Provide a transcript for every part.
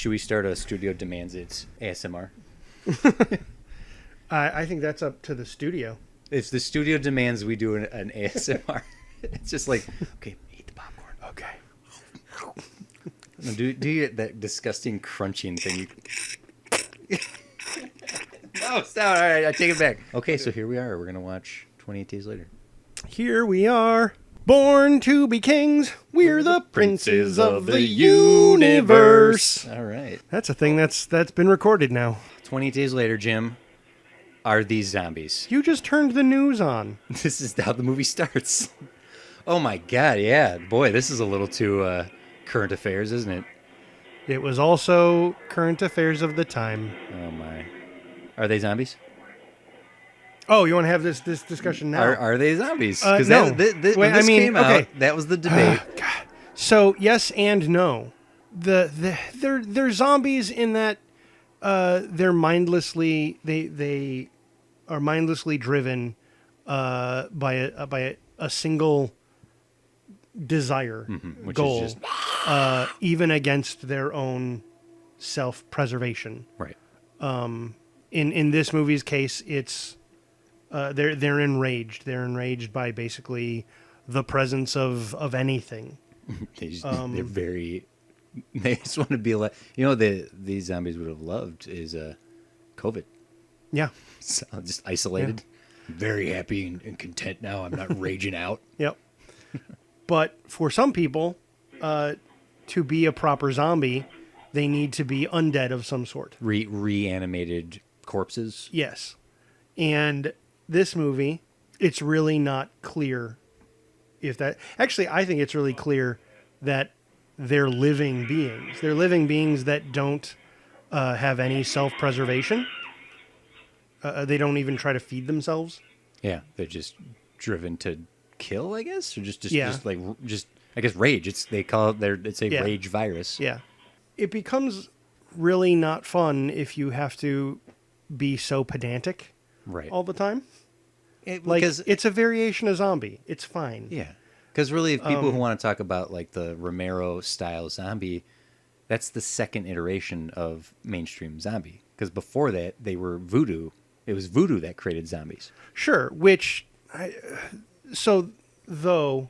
Should we start a Studio Demands It's ASMR? I think that's up to the studio. If the studio demands we do an ASMR, it's just like, okay, eat the popcorn. Okay. No, do you get that disgusting crunching thing? No, stop. All right, I take it back. Okay, so here we are. We're going to watch 28 Days Later. Here we are, born to be kings. We're the princes of the universe. All right. That's a thing that's been recorded now. 28 Days Later, Jim. Are these zombies? You just turned the news on. This is how the movie starts. Oh my God, yeah. Boy, this is a little too current affairs, isn't it? It was also current affairs of the time. Oh my. Are they zombies? Oh, you want to have this discussion now? Are they zombies? No. When Wait, this came out, that was the debate. God. So yes and no. They're zombies in that they're mindlessly they are mindlessly driven by a single desire, which goal, is even against their own self-preservation. Right. In this movie's case, it's they're enraged. They're enraged by basically the presence of anything. They just want to be like, these zombies would have loved is COVID. Yeah. So just isolated. Yeah. Very happy and content now. I'm not raging out. Yep. But for some people, to be a proper zombie, they need to be undead of some sort. Reanimated corpses. Yes. And this movie, it's really not clear if that... Actually, I think it's really clear that they're living beings. They're living beings that don't have any self-preservation. They don't even try to feed themselves. Yeah, they're just driven to kill, I guess, or just I guess rage. It's a rage virus. Yeah, it becomes really not fun if you have to be so pedantic, right, all the time. Because it's a variation of zombie. It's fine. Yeah, because really, if people who want to talk about like the Romero style zombie, that's the second iteration of mainstream zombie. Because before that, they were voodoo. It was voodoo that created zombies. Sure, though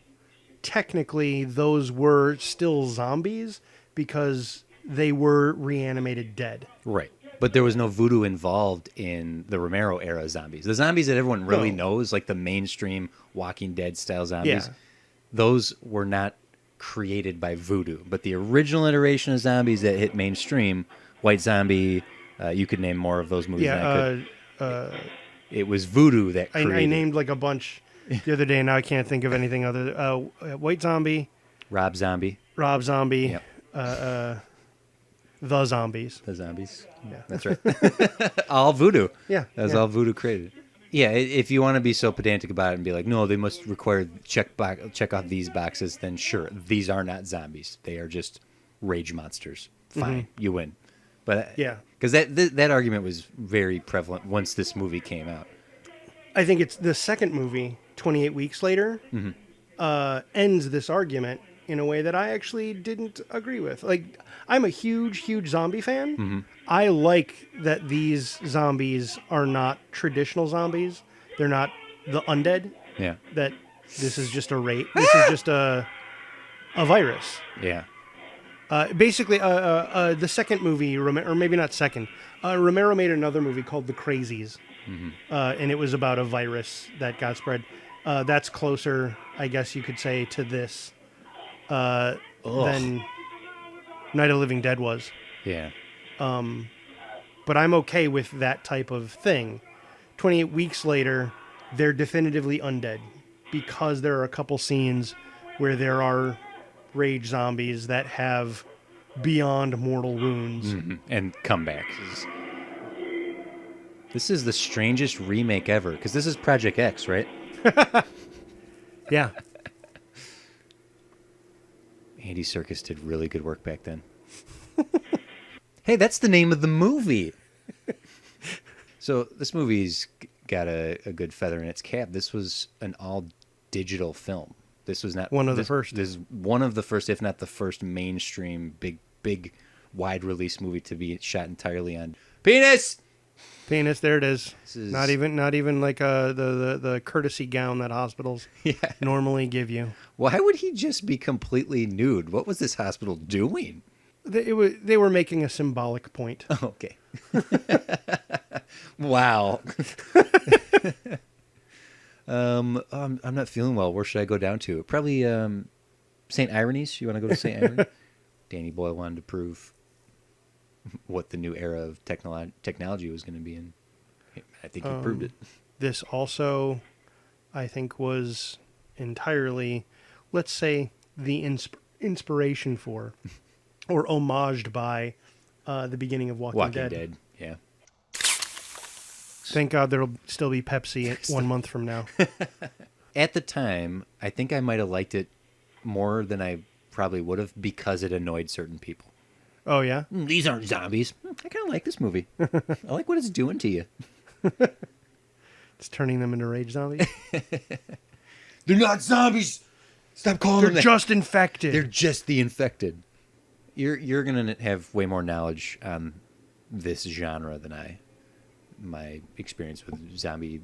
technically those were still zombies because they were reanimated dead. Right. But there was no voodoo involved in the Romero era zombies. The zombies that everyone really knows, like the mainstream Walking Dead style zombies, those were not created by voodoo. But the original iteration of zombies that hit mainstream, White Zombie, you could name more of those movies than I could. It was voodoo that created. I named like a bunch the other day, and now I can't think of anything other. White Zombie, Rob Zombie, yep. The Zombies. The Zombies. Yeah, that's right. All voodoo. Yeah, that's all voodoo created. Yeah, if you want to be so pedantic about it and be like, no, they must require check off these boxes, then sure, these are not zombies. They are just rage monsters. Fine, you win. But yeah, because that argument was very prevalent once this movie came out. I think it's the second movie, 28 Weeks Later, ends this argument in a way that I actually didn't agree with. Like, I'm a huge zombie fan. Mm-hmm. I like that these zombies are not traditional zombies. They're not the undead. Yeah. That this is just this is just a virus. Yeah. Basically, the second movie, or maybe not second, Romero made another movie called The Crazies, and it was about a virus that got spread. That's closer, I guess you could say, to this than Night of the Living Dead was. Yeah. But I'm okay with that type of thing. 28 Weeks Later, they're definitively undead because there are a couple scenes where there are rage zombies that have beyond mortal wounds and comebacks. This is the strangest remake ever because this is Project X, right? Yeah. Andy Serkis did really good work back then. Hey, that's the name of the movie. So this movie's got a good feather in its cap. This was an all-digital film. This was not one of the first. This is one of the first, if not the first, mainstream big wide release movie to be shot entirely on penis. Penis, there it is. Is... Not even like the courtesy gown that hospitals normally give you. Why would he just be completely nude? What was this hospital doing? They were making a symbolic point. Oh, okay. Wow. I'm not feeling well. Where should I go down to? Probably St. Irene's. You want to go to St. Irene's? Danny Boyle wanted to prove what the new era of technology was going to be in. I think he proved it. This also, I think, was entirely, let's say, the inspiration for, or homaged by, the beginning of Walking Dead. Yeah. Thank God there'll still be Pepsi 1 month from now. At the time, I think I might have liked it more than I probably would have because it annoyed certain people. Oh, yeah? These aren't zombies. I kind of like this movie. I like what it's doing to you. It's turning them into rage zombies. They're not zombies. Stop calling them that. They're just infected. They're just the infected. You're going to have way more knowledge on this genre than I. My experience with zombie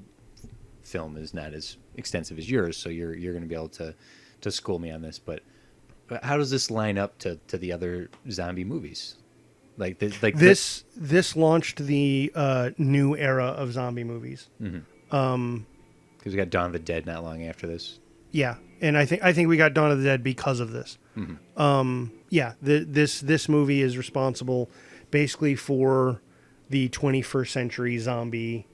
film is not as extensive as yours, so you're going to be able to school me on this. But how does this line up to the other zombie movies? This launched the new era of zombie movies. Because we got Dawn of the Dead not long after this. Yeah, and I think we got Dawn of the Dead because of this. This movie is responsible basically for the 21st century zombie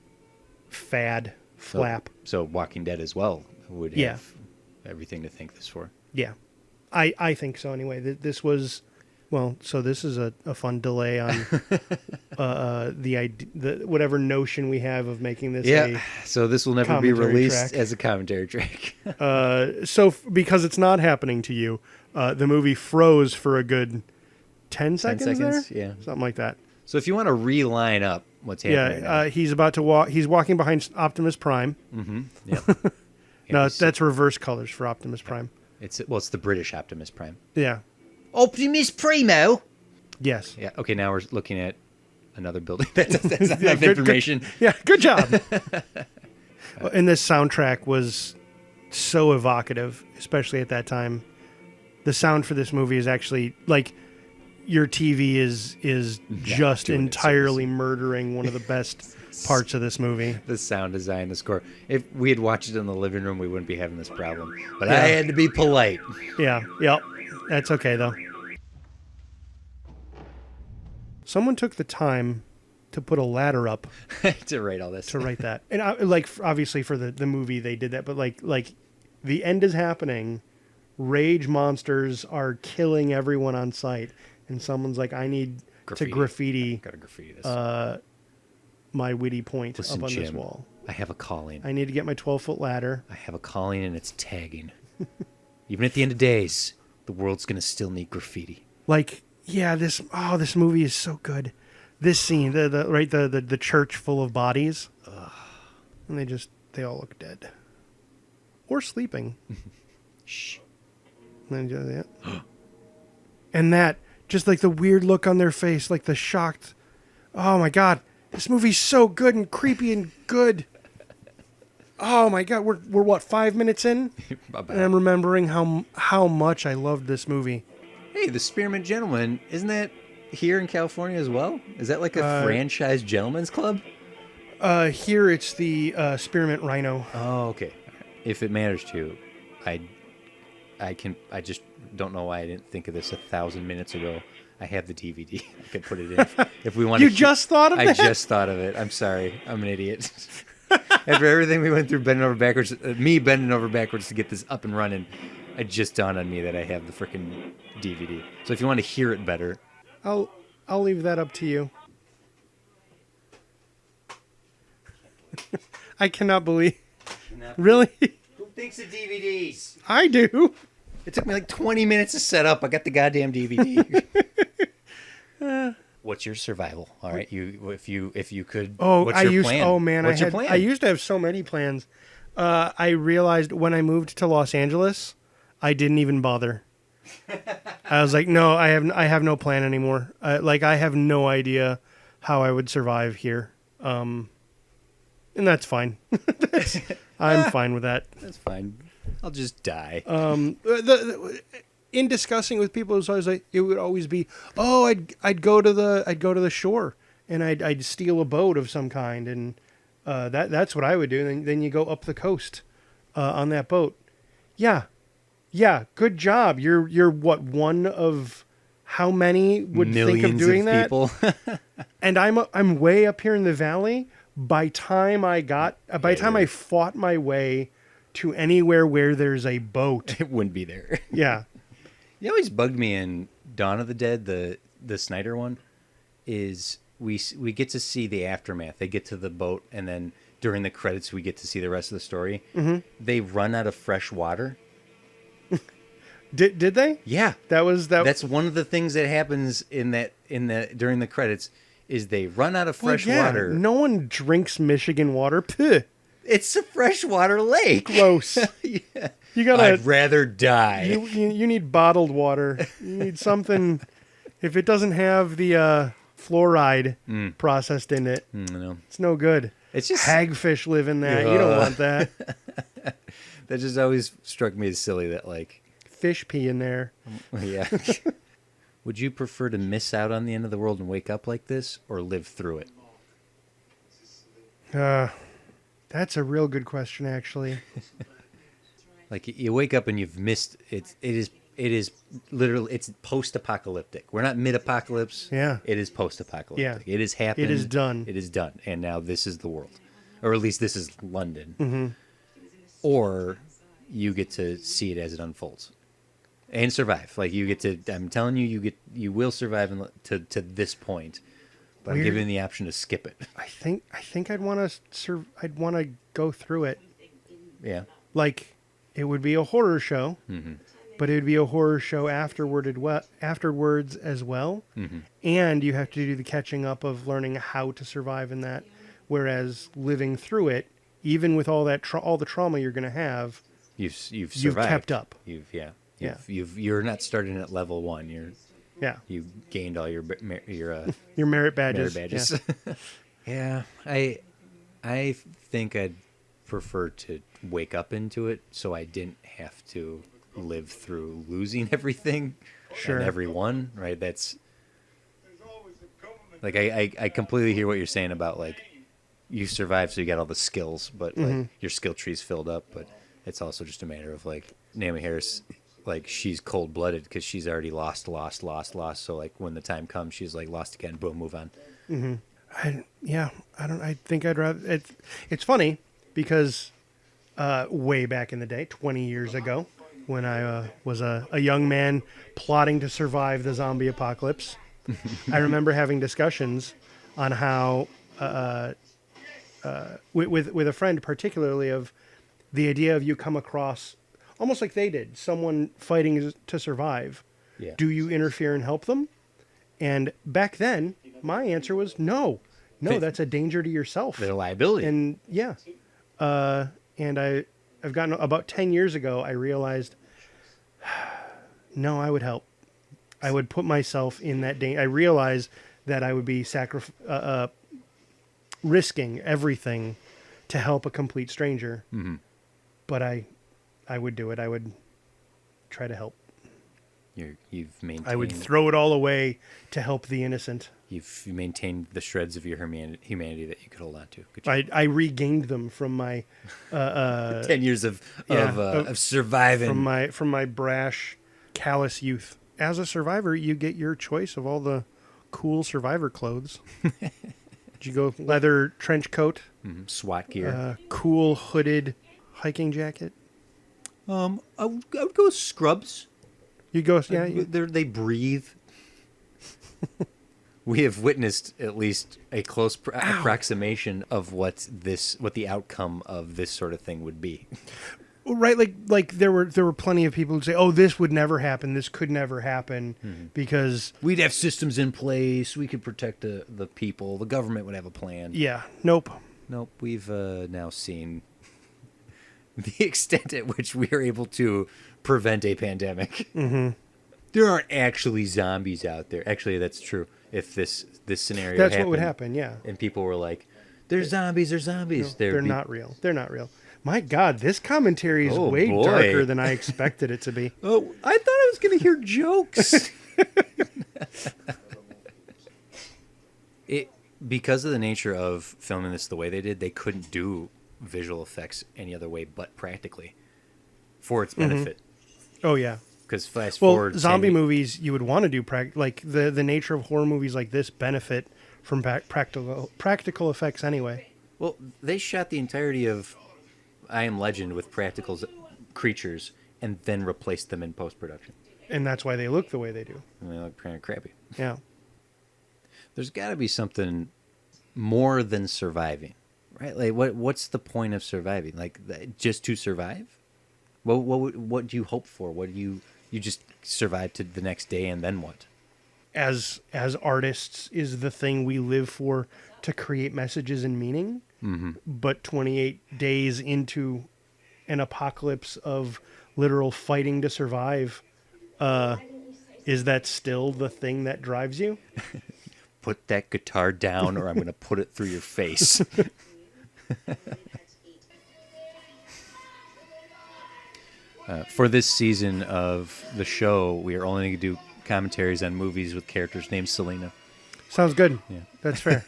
flap. So Walking Dead as well would have everything to thank this for. Yeah, I think so anyway. This was, well, so this is a fun delay on the whatever notion we have of making this so this will never be released track. as a commentary track. Because it's not happening to you, the movie froze for a good 10 seconds there? Yeah. Something like that. So if you want to reline up what's happening he's about to walk. He's walking behind Optimus Prime. Mm-hmm. Yep. No, that's reverse colors for Optimus Prime. It's the British Optimus Prime. Yeah. Optimus Primo. Yes. Yeah. Okay. Now we're looking at another building. That's not enough information. Good job. And this soundtrack was so evocative, especially at that time. The sound for this movie is actually like your TV is just entirely murdering one of the best parts of this movie. The sound design, the score. If we had watched it in the living room, we wouldn't be having this problem. But I had to be polite. Yeah. Yep. That's okay though. Someone took the time to put a ladder up to write all this. To write that. And obviously for the movie they did that, but like the end is happening. Rage monsters are killing everyone on sight. And someone's like, I need to graffiti. Gotta graffiti this. My witty point Listen, up on Jim, this wall. I have a calling. I need to get my 12-foot ladder. I have a calling, and it's tagging. Even at the end of days, the world's gonna still need graffiti. Like, yeah, this movie is so good. This scene, the church full of bodies, and they all look dead or sleeping. Shh. And then, and that. Just like the weird look on their face, like the shocked, oh my God, this movie's so good and creepy and good. Oh my God, we're what, 5 minutes in? And I'm remembering how much I loved this movie. Hey, the Spearmint Gentleman, isn't that here in California as well? Is that like a franchise gentleman's club? Here it's the Spearmint Rhino. Oh, okay. If it matters to you, I just don't know why I didn't think of this 1,000 minutes ago. I have the DVD. I could put it in if we want. You just thought of that? I just thought of it. I'm sorry. I'm an idiot. After everything we went through, bending over backwards to get this up and running, it just dawned on me that I have the freaking DVD. So if you want to hear it better, I'll leave that up to you. I cannot believe. Really? Who thinks of DVDs? I do. It took me like 20 minutes to set up. I got the goddamn DVD. What's your survival? All right, if you could. Oh, what's your plan? Oh man, what's your plan? I used to have so many plans. I realized when I moved to Los Angeles, I didn't even bother. I was like, no, I have no plan anymore. Like, I have no idea how I would survive here. And that's fine. I'm fine with that. That's fine. I'll just die. In discussing with people, it would always be, oh, I'd go to the shore and I'd steal a boat of some kind, and that's what I would do. And then you go up the coast on that boat. Yeah, good job. You're what, one of how many would Millions think of doing that? People. And I'm way up here in the valley. By time I fought my way to anywhere where there's a boat, It wouldn't be there. yeah. It always bugged me in Dawn of the Dead, the Snyder one, is we get to see the aftermath. They get to the boat, and then during the credits, we get to see the rest of the story. Mm-hmm. They run out of fresh water. Did they? Yeah, That's one of the things that happens during the credits is they run out of fresh water. No one drinks Michigan water. Puh. It's a freshwater lake. Gross. Yeah. I'd rather die. You need bottled water. You need something. If it doesn't have the fluoride processed in it, No. it's no good. It's just hagfish live in that. You don't want that. That just always struck me as silly. That like fish pee in there. Yeah. Would you prefer to miss out on the end of the world and wake up like this, or live through it? That's a real good question, actually. Like you wake up and you've missed it. It is literally, it's post-apocalyptic. We're not mid-apocalypse. Yeah. It is post-apocalyptic. Yeah. It has happened. It is done. It is done. And now this is the world, or at least this is London. Mm-hmm. Or you get to see it as it unfolds and survive. Like you get to, I'm telling you, you will survive to this point. But I'm giving you the option to skip it. I think I'd want to go through it. Yeah. Like, it would be a horror show, but it would be a horror show afterwards as well. Mm-hmm. And you have to do the catching up of learning how to survive in that. Whereas living through it, even with all that all the trauma you're going to have, you've survived. You've kept up. You're not starting at level 1. You gained all your merit badges. Yeah. I think I'd prefer to wake up into it so I didn't have to live through losing everything and everyone, right? That's like I completely hear what you're saying about like you survived so you got all the skills, but like your skill tree's filled up, but it's also just a matter of like Naomi Harris, like she's cold-blooded because she's already lost. So like when the time comes, she's like lost again. Boom, move on. Mm-hmm. I think I'd rather. It's funny because way back in the day, 20 years ago, when I was a young man plotting to survive the zombie apocalypse, I remember having discussions on how with a friend particularly of the idea of you come across. Almost like they did, someone fighting to survive. Yeah. Do you interfere and help them? And back then, my answer was no. That's a danger to yourself. They're a liability. And yeah, and I've gotten about 10 years ago. I realized, no, I would help. I would put myself in that danger. I realized that I would be risking everything to help a complete stranger. Mm-hmm. But I would do it. I would try to help. You've maintained. I would throw it all away to help the innocent. You've maintained the shreds of your humanity that you could hold on to. I regained them from my 10 years of surviving from my brash, callous youth. As a survivor, you get your choice of all the cool survivor clothes. Did you go leather trench coat, SWAT gear, cool hooded hiking jacket? I would go with scrubs. You go, they breathe. We have witnessed at least a close approximation of what the outcome of this sort of thing would be. Right, like there were plenty of people who say, "Oh, this would never happen. This could never happen because we'd have systems in place. We could protect the people. The government would have a plan." Yeah, nope. We've now seen the extent at which we are able to prevent a pandemic. Mm-hmm. there aren't actually zombies out there. Actually, that's true. If this scenario That's happened, what would happen, yeah. and people were like, "There's zombies, there's zombies." No, they're not real. They're not real. My God, this commentary is Oh, way boy. darker than I expected it to be. Oh, I thought I was going to hear jokes. Because of the nature of filming this the way they did, they couldn't do visual effects any other way but practically for its benefit. Oh, yeah. Because fast Well, forward, zombie movies, you would want to do like the nature of horror movies like this benefit from practical effects anyway. Well, they shot the entirety of I Am Legend with practical creatures and then replaced them in post production. And that's why they look the way they do. And they look kind of crappy. Yeah. There's got to be something more than surviving, right? Like, what's the point of surviving? Like, just to survive? What do you hope for? What do you just survive to the next day, and then what? As artists, is the thing we live for to create messages and meaning. Mm-hmm. But 28 days into an apocalypse of literal fighting to survive, is that still the thing that drives you? Put that guitar down, or I'm going to put it through your face. For this season of the show, we are only going to do commentaries on movies with characters named Selena. Sounds good. Yeah. That's fair.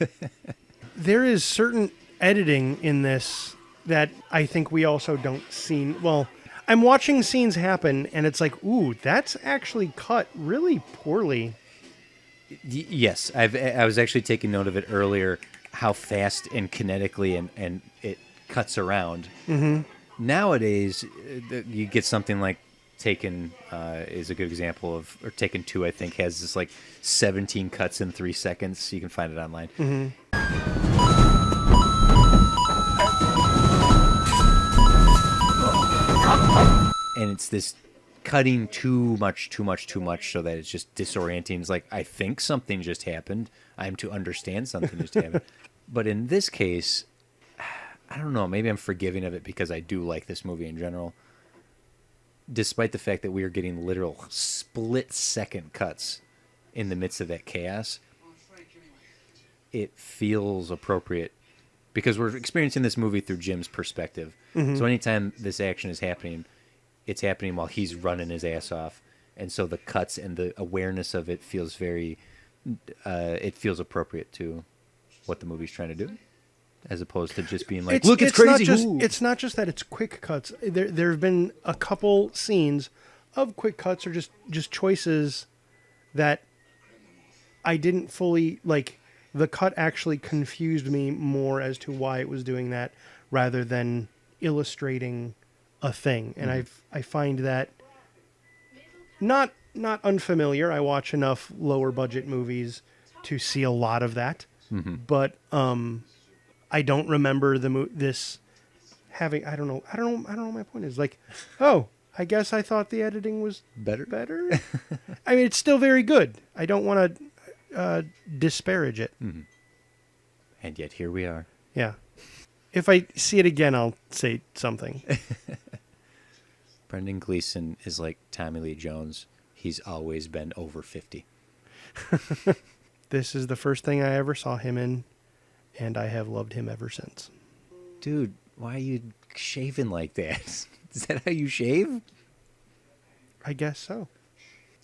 There is certain editing in this that I think we also don't see. Well, I'm watching scenes happen, and it's like, ooh, that's actually cut really poorly. Yes, I was actually taking note of it earlier, how fast and kinetically and it cuts around. Mm-hmm. Nowadays, you get something like Taken is a good example of, or Taken 2, I think, has this like 17 cuts in 3 seconds. You can find it online. Mm-hmm. And it's this cutting too much so that it's just disorienting. It's like, I think something just happened. I'm to understand something just happened. But in this case, I don't know, maybe I'm forgiving of it because I do like this movie in general. Despite the fact that we are getting literal split-second cuts in the midst of that chaos, it feels appropriate because we're experiencing this movie through Jim's perspective. Mm-hmm. So anytime this action is happening, it's happening while he's running his ass off. And so the cuts and the awareness of it feels very... it feels appropriate to what the movie's trying to do, as opposed to just being like, look, it's crazy. It's not just that it's quick cuts. There have been a couple scenes of quick cuts or just choices that I didn't fully like. The cut actually confused me more as to why it was doing that rather than illustrating a thing. And I find that not unfamiliar. I watch enough lower budget movies to see a lot of that. Mm-hmm. But I don't remember this having. I don't know. What my point is. Like, oh, I guess I thought the editing was better. I mean, it's still very good. I don't want to disparage it. Mm-hmm. And yet here we are. Yeah. If I see it again, I'll say something. Brendan Gleeson is like Tommy Lee Jones. He's always been over 50. This is the first thing I ever saw him in, and I have loved him ever since. Dude, why are you shaving like that? Is that how you shave? I guess so.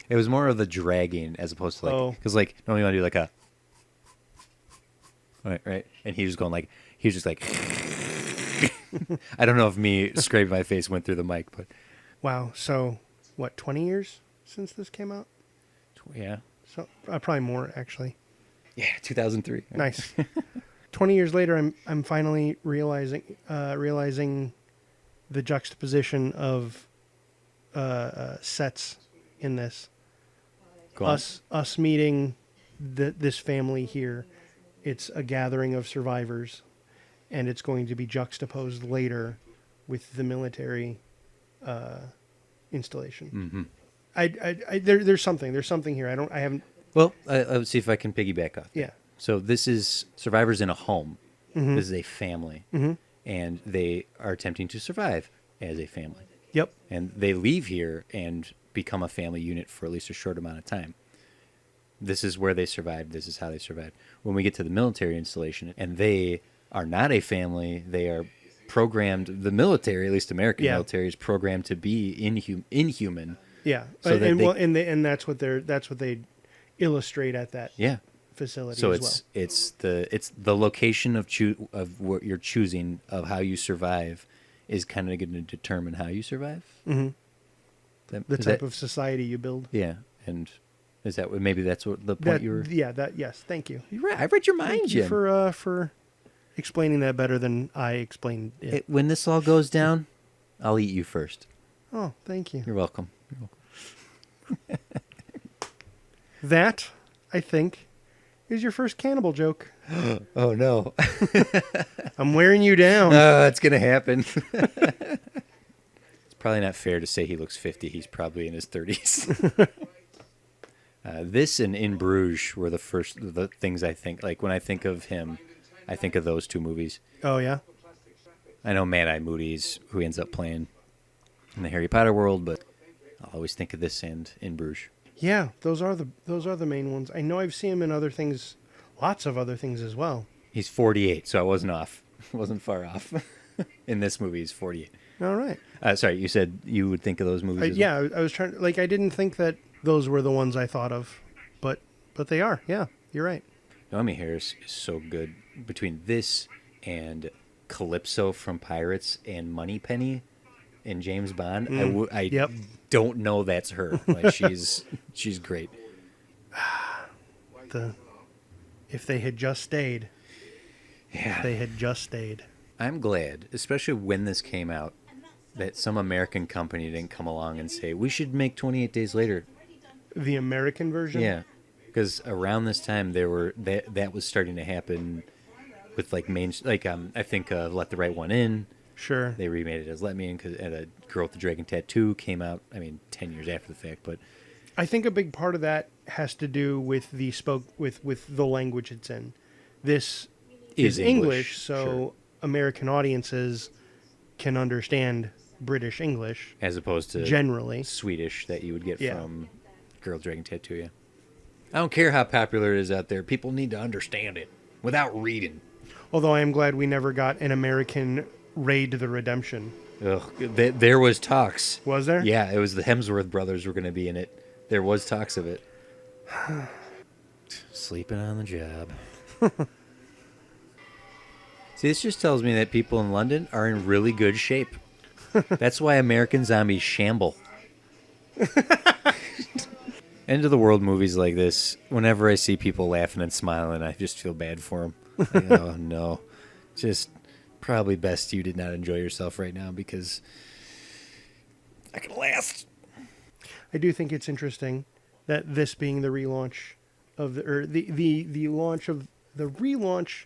It was more of the dragging as opposed to like... Because like, normally you want to do like a... Right? And he was going like... He was just like... I don't know if me scraping my face went through the mic, but... Wow. So, what, 20 years since this came out? Yeah. So probably more, actually. Yeah, 2003. Nice. 20 years later, I'm finally realizing the juxtaposition of sets in this. Us meeting this family here. It's a gathering of survivors, and it's going to be juxtaposed later with the military installation. Mm-hmm. There's something here. I haven't. Well, let's see if I can piggyback off. Yeah. So this is survivors in a home. Mm-hmm. This is a family, mm-hmm. and they are attempting to survive as a family. Yep. And they leave here and become a family unit for at least a short amount of time. This is where they survived. This is how they survived. When we get to the military installation, and they are not a family, they are programmed. The military, at least American military, is programmed to be inhuman. Yeah, So and that's what they illustrate at that facility. So as it's the location of what you're choosing of how you survive is kind of going to determine how you survive. Mm-hmm. The type of society you build. Yeah, and is that maybe that's what the point you were? Yeah, yes. Thank you. You're right. I read your mind, Jim. For explaining that better than I explained it. When this all goes down, I'll eat you first. Oh, thank you. You're welcome. That, I think, is your first cannibal joke. Oh, no. I'm wearing you down. It's going to happen. It's probably not fair to say he looks 50. He's probably in his 30s. This and In Bruges were the things I think. Like, when I think of him, I think of those two movies. Oh, yeah? I know Mad Eye Moody's, who ends up playing in the Harry Potter world, but I'll always think of this and In Bruges. Yeah, those are the main ones. I know I've seen him in other things, lots of other things as well. He's 48, so I wasn't off. Wasn't far off. In this movie, he's 48. All right. Sorry, you said you would think of those movies. I was trying. Like, I didn't think that those were the ones I thought of, but they are. Yeah, you're right. Naomi Harris is so good. Between this and Calypso from Pirates and Moneypenny and James Bond, I don't know that's her. Like, she's great. If they had just stayed. Yeah. If they had just stayed. I'm glad, especially when this came out, that some American company didn't come along and say, we should make 28 Days Later. The American version? Yeah. Because around this time, that was starting to happen with, like, I think Let the Right One In. Sure. They remade it as Let Me In, because A Girl with the Dragon Tattoo came out, 10 years after the fact. But I think a big part of that has to do with with the language it's in. This is English, so sure. American audiences can understand British English. As opposed to generally Swedish that you would get from Girl with the Dragon Tattoo, yeah. I don't care how popular it is out there. People need to understand it without reading. Although I am glad we never got an American Raid the Redemption. Ugh, there was talks. Was there? Yeah, it was the Hemsworth brothers were going to be in it. There was talks of it. Sleeping on the job. See, this just tells me that people in London are in really good shape. That's why American zombies shamble. End of the world movies like this, whenever I see people laughing and smiling, I just feel bad for them. Like, oh, no. Just probably best you did not enjoy yourself right now because I can last. I do think it's interesting that this being the relaunch of the relaunch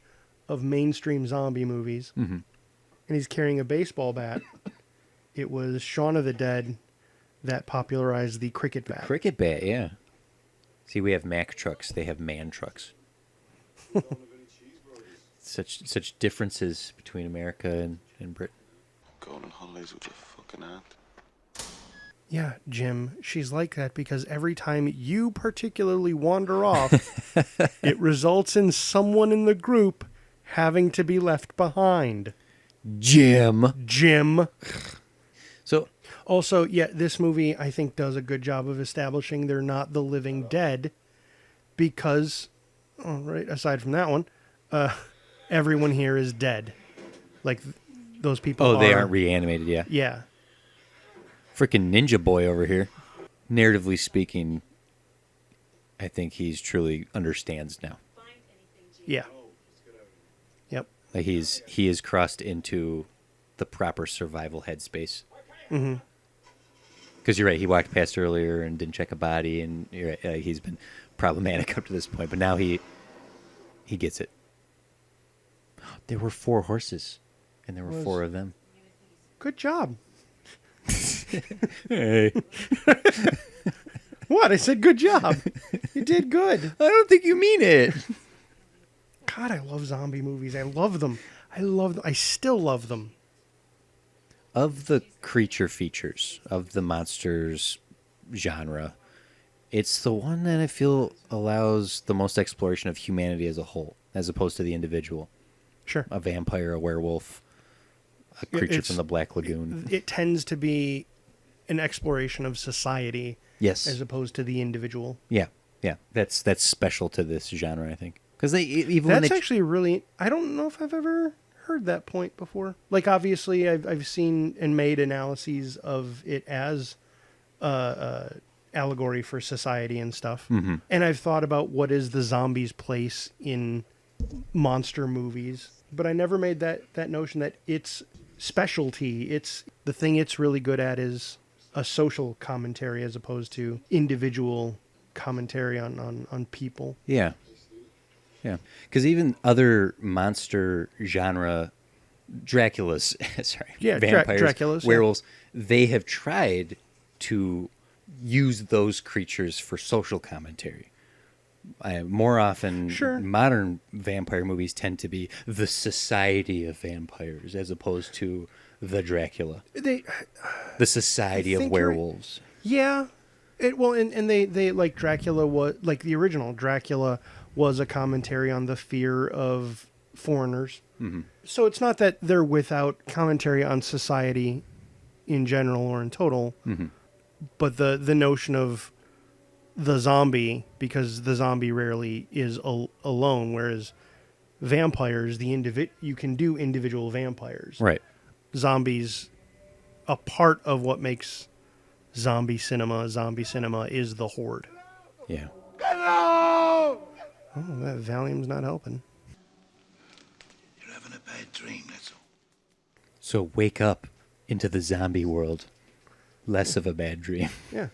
of mainstream zombie movies, and he's carrying a baseball bat. It was Shaun of the Dead that popularized the cricket bat. Cricket bat, yeah. See, we have Mack trucks. They have man trucks. Such differences between America and Britain. Going on holidays with your fucking aunt. Yeah, Jim, she's like that because every time you particularly wander off, it results in someone in the group having to be left behind. Jim. So, also, yeah, this movie, I think, does a good job of establishing they're not the living dead because, aside from that one, everyone here is dead. Like, those people they aren't reanimated, yeah. Yeah. Freaking Ninja Boy over here. Narratively speaking, I think he's truly understands now. Yeah. Yep. Like he is crossed into the proper survival headspace. Mm-hmm. Because you're right, he walked past earlier and didn't check a body, and you're right, he's been problematic up to this point, but now he gets it. There were 4 horses, and there were 4 of them. Good job. Hey. What? I said good job. You did good. I don't think you mean it. God, I love zombie movies. I love them. I still love them. Of the creature features, of the monsters, genre, it's the one that I feel allows the most exploration of humanity as a whole, as opposed to the individual. Sure. A vampire, a werewolf, a creature from the Black Lagoon. It tends to be an exploration of society, Yes. as opposed to the individual. Yeah. That's special to this genre, I think, because even That's when actually really. I don't know if I've ever heard that point before. Like, obviously, I've seen and made analyses of it as allegory for society and stuff, and I've thought about what is the zombies' place in monster movies, but I never made that notion that its specialty, it's the thing it's really good at is a social commentary as opposed to individual commentary on people. Yeah. Because even other monster genre, Dracula's, sorry, vampires, Dracula's, werewolves, they have tried to use those creatures for social commentary. More often, Sure. modern vampire movies tend to be the society of vampires as opposed to the Dracula, the society of think you're- werewolves. Yeah. And they like Dracula was like the original Dracula was a commentary on the fear of foreigners. Mm-hmm. So it's not that they're without commentary on society in general or in total, but the notion of the zombie, because the zombie rarely is alone, whereas vampires, you can do individual vampires. Right. Zombies, a part of what makes zombie cinema is the horde. Yeah. Oh, that Valium's not helping. You're having a bad dream, that's all. So wake up into the zombie world. Less of a bad dream. Yeah.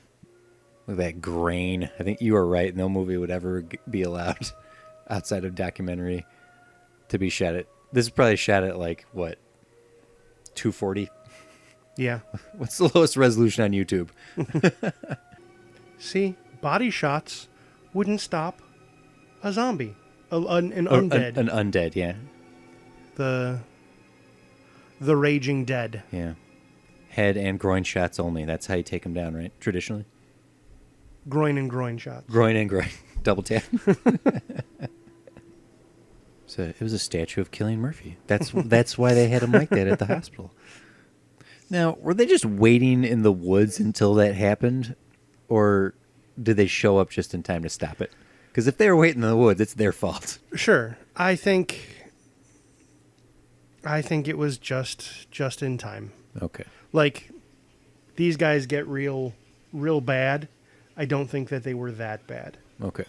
Look at that grain. I think you were right. No movie would ever be allowed outside of documentary to be shot at. This is probably shot at like, what, 240? Yeah. What's the lowest resolution on YouTube? See, body shots wouldn't stop a zombie, an undead, An undead, yeah. the raging dead. Yeah. Head and groin shots only. That's how you take them down, right? Traditionally. Groin and groin shots. Groin and groin. Double tap. So it was a statue of Cillian Murphy. That's why they had him like that at the hospital. Now, were they just waiting in the woods until that happened? Or did they show up just in time to stop it? Because if they were waiting in the woods, it's their fault. Sure. I think it was just in time. Okay. Like, these guys get real bad. I don't think that they were that bad. Okay.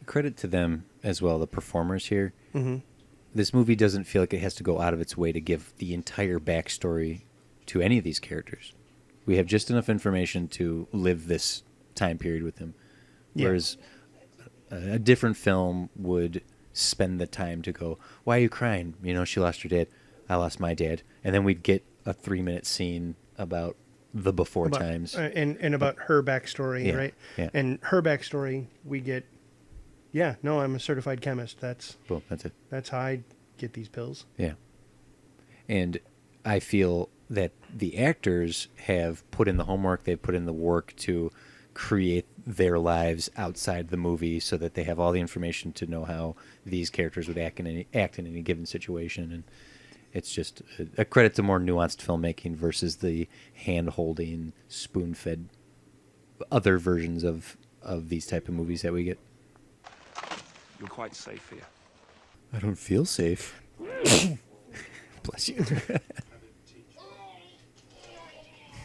Credit to them as well, the performers here. Mm-hmm. This movie doesn't feel like it has to go out of its way to give the entire backstory to any of these characters. We have just enough information to live this time period with them. Yeah. Whereas a different film would spend the time to go, why are you crying? You know, she lost her dad. I lost my dad. And then we'd get a 3-minute scene about the before times. And about her backstory, Yeah, right? yeah. And her backstory, we get, I'm a certified chemist. Boom, that's it. That's how I get these pills. Yeah. And I feel that the actors have put in the homework, they've put in the work to create their lives outside the movie so that they have all the information to know how these characters would act in any given situation. And it's just a credit to more nuanced filmmaking versus the hand-holding, spoon-fed other versions of these type of movies that we get. You're quite safe here. I don't feel safe. Bless you.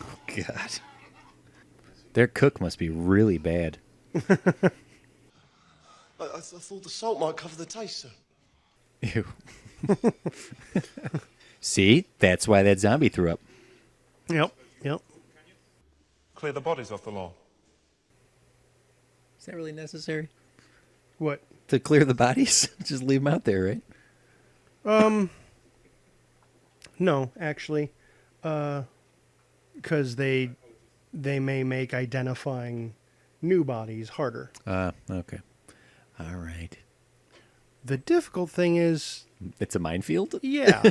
Oh, God. Their cook must be really bad. I thought the salt might cover the taste, sir. Ew. See? That's why that zombie threw up. Yep. Clear the bodies off the lawn. Is that really necessary? What? To clear the bodies? Just leave them out there, right? No, actually, because they may make identifying new bodies harder. Okay. All right. The difficult thing is, It's a minefield? yeah,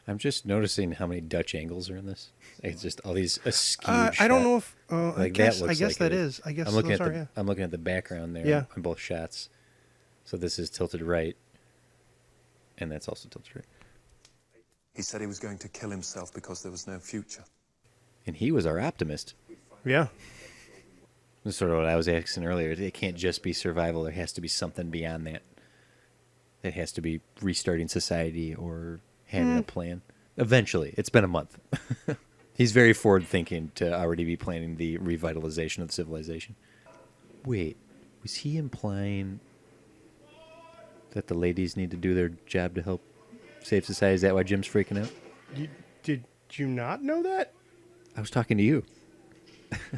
I'm just noticing how many Dutch angles are in this. It's just all these askew I don't know if I guess that looks that like is. I guess I'm looking those at are, the yeah. I'm looking at the background there Yeah. on both shots. So this is tilted right, and that's also tilted right. He said he was going to kill himself because there was no future. And he was our optimist. Yeah. That's sort of what I was asking earlier. It can't just be survival. There has to be something beyond that. It has to be restarting society or having a plan. Eventually. It's been a month. He's very forward-thinking to already be planning the revitalization of civilization. Wait, was he implying that the ladies need to do their job to help save society? Is that why Jim's freaking out? Did you not know that? I was talking to you.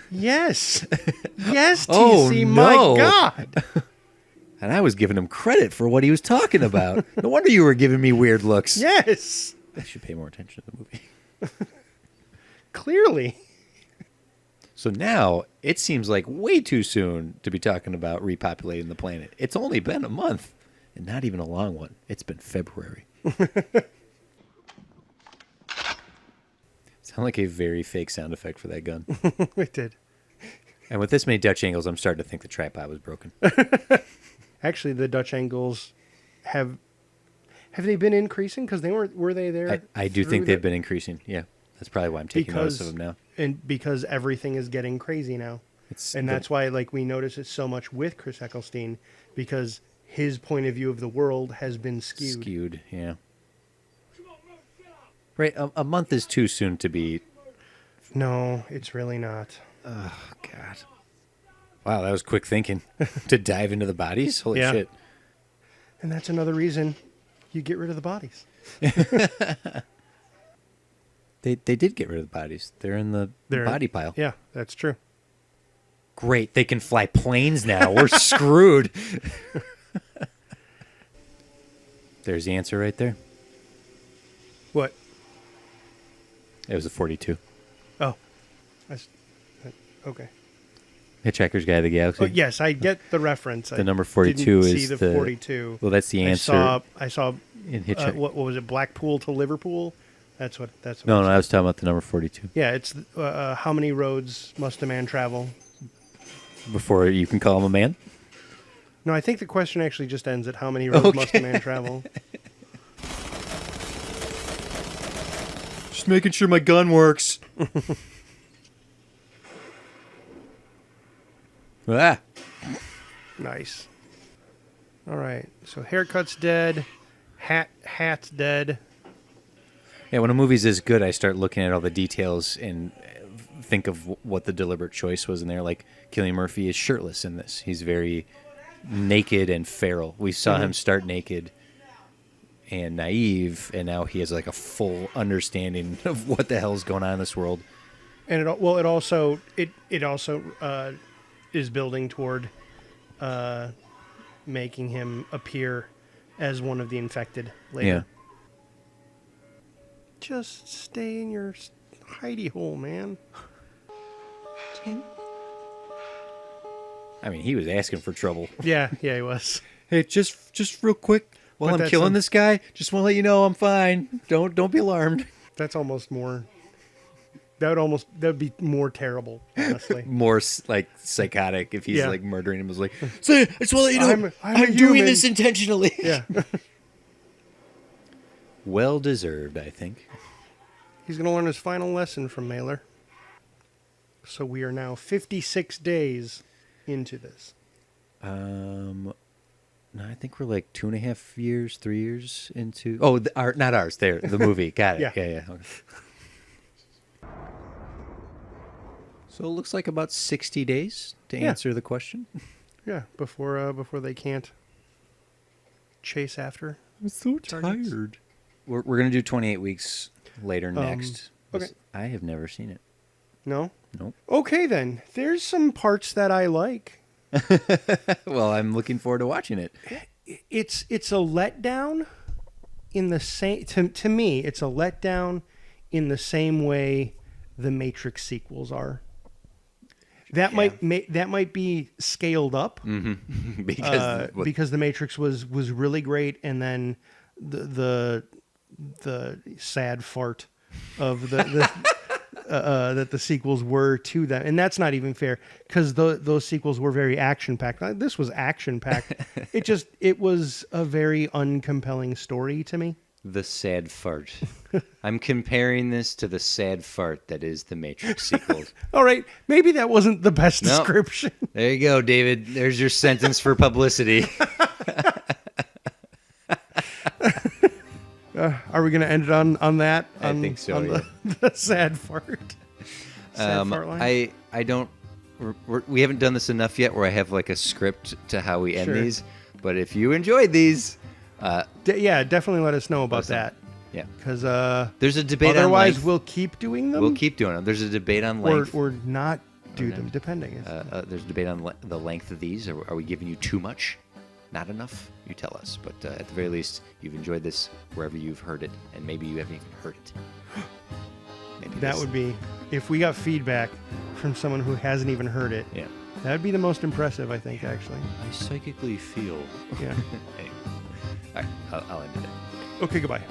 Yes. Yes, TC. Oh, no. My God. And I was giving him credit for what he was talking about. No wonder you were giving me weird looks. Yes. I should pay more attention to the movie. Clearly. So now it seems like way too soon to be talking about repopulating the planet. It's only been a month, and not even a long one. It's been February. Sound like a very fake sound effect for that gun. It did. And with this many Dutch angles, I'm starting to think the tripod was broken. Actually, the Dutch angles have they been increasing? Because they were they there? I do think they've been increasing. Yeah, that's probably why I'm taking notice of them now. And because everything is getting crazy now. And that's why, like, we notice it so much with Chris Eccleston, because his point of view of the world has been skewed. Skewed, yeah. Right, a month is too soon to be... No, it's really not. Oh, God. Wow, that was quick thinking. To dive into the bodies? Holy Yeah. shit. And that's another reason you get rid of the bodies. They did get rid of the bodies. They're in the body pile. Yeah, that's true. Great, they can fly planes now. We're screwed. There's the answer right there. What? It was a 42. Oh. Okay. Hitchhiker's Guide to the Galaxy. Oh, yes, I get the reference. The number 42 didn't is see the 42. Well, that's the answer. I saw in Hitchhiker. what was it? Blackpool to Liverpool. That's what. No, I was talking about the number 42. Yeah, it's how many roads must a man travel? Before you can call him a man? No, I think the question actually just ends at how many roads must a man travel. Just making sure my gun works. Ah. Nice. All right. So haircut's dead. Hat's dead. Yeah, when a movie's this good, I start looking at all the details and think of what the deliberate choice was in there. Like, Cillian Murphy is shirtless in this. He's very naked and feral. We saw him start naked and naive, and now he has like a full understanding of what the hell's going on in this world. And it also is building toward making him appear as one of the infected later. Yeah. Just stay in your hidey hole, man. I mean, he was asking for trouble. Yeah, he was. Hey, just real quick, while But I'm killing this guy, just want to let you know I'm fine. Don't be alarmed. That's almost more. That'd be more terrible, honestly. More like psychotic if he's Yeah. like murdering him. Was like, say, I just want to let you know I'm a doing human." this intentionally. Yeah. Well deserved, I think. He's going to learn his final lesson from Mailer. So we are now 56 days into this. No, I think we're like 2.5 years, 3 years into. Oh, not ours. There, the movie. Got it. Yeah. Yeah. Okay. So it looks like about 60 days to Yeah. answer the question. Yeah, before they can't chase after. I'm so targets. tired. We're going to do 28 weeks later next. okay. I have never seen it. No? Nope. Okay, then. There's some parts that I like. Well, I'm looking forward to watching it. It's a letdown in the same... To me, it's a letdown in the same way the Matrix sequels are. That might be scaled up Because because the Matrix was really great, and then the the sad fart of the that the sequels were to them, and that's not even fair because those sequels were very action packed. This was action packed. it was a very uncompelling story to me. The sad fart. I'm comparing this to the sad fart that is the Matrix sequels. All right, maybe that wasn't the best description. There you go, David. There's your sentence for publicity. Are we going to end it on that? I think so. On the sad fart. Sad fart line. I don't. We haven't done this enough yet, where I have like a script to how we end these. But if you enjoyed these, yeah, definitely let us know about that. Yeah, because there's a debate. Otherwise, on length. we'll keep doing them. We'll keep doing them. There's a debate on length, or not do them, depending. There's a debate on the length of these. Are we giving you too much? Not enough? You tell us. But at the very least, you've enjoyed this wherever you've heard it, and maybe you haven't even heard it. Maybe that would be, if we got feedback from someone who hasn't even heard it. Yeah, that would be the most impressive, I think. Actually, I psychically feel. Yeah. Anyway. All right, I'll end it. Okay. Goodbye.